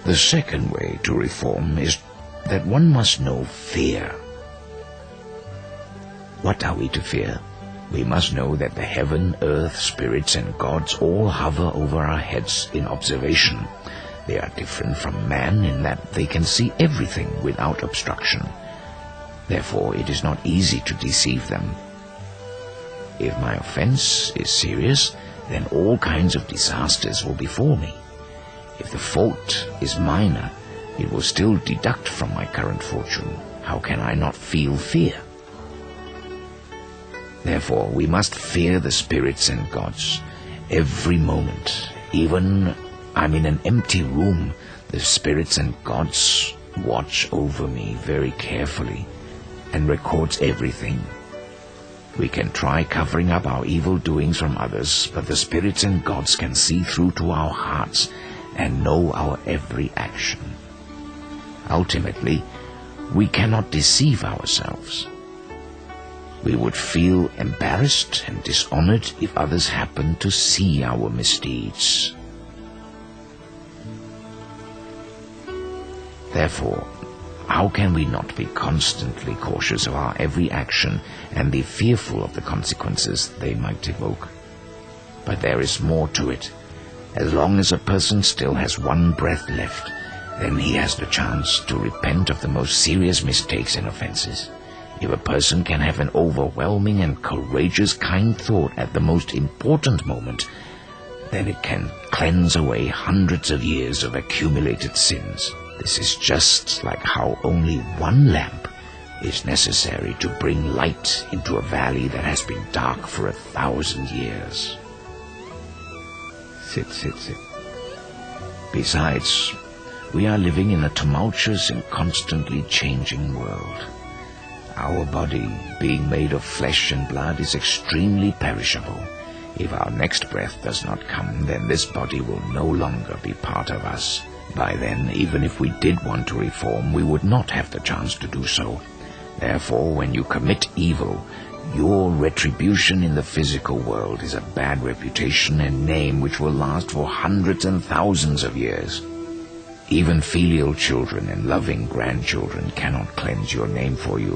The second way to reform is that one must know fear. What are we to fear? We must know that the heaven, earth, spirits, and gods all hover over our heads in observation. They are different from man in that they can see everything without obstruction. Therefore, it is not easy to deceive them. If my offense is serious, then all kinds of disasters will befall me. If the fault is minor, it will still deduct from my current fortune. How can I not feel fear? Therefore, we must fear the spirits and gods. Every moment, even I'm in an empty room, the spirits and gods watch over me very carefully and records everything. We can try covering up our evil doings from others, but the spirits and gods can see through to our hearts and know our every action. Ultimately, we cannot deceive ourselves. We would feel embarrassed and dishonored if others happened to see our misdeeds. Therefore, how can we not be constantly cautious of our every action and be fearful of the consequences they might evoke? But there is more to it. As long as a person still has one breath left, then he has the chance to repent of the most serious mistakes and offenses. If a person can have an overwhelming and courageous kind thought at the most important moment, then it can cleanse away hundreds of years of accumulated sins. This is just like how only one lamp is necessary to bring light into a valley that has been dark for 1,000 years. Sit. Besides, we are living in a tumultuous and constantly changing world. Our body, being made of flesh and blood, is extremely perishable. If our next breath does not come, then this body will no longer be part of us. By then, even if we did want to reform, we would not have the chance to do so. Therefore, when you commit evil, your retribution in the physical world is a bad reputation and name which will last for hundreds and thousands of years. Even filial children and loving grandchildren cannot cleanse your name for you.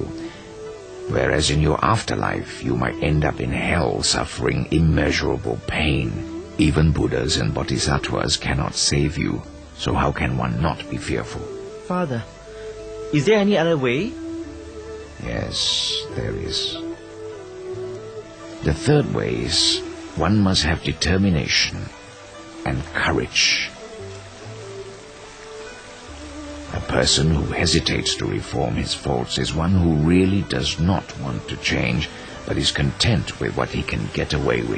Whereas in your afterlife, you might end up in hell suffering immeasurable pain. Even Buddhas and Bodhisattvas cannot save you. So how can one not be fearful? Father, is there any other way? Yes, there is. The third way is one must have determination and courage. A person who hesitates to reform his faults is one who really does not want to change, but is content with what he can get away with.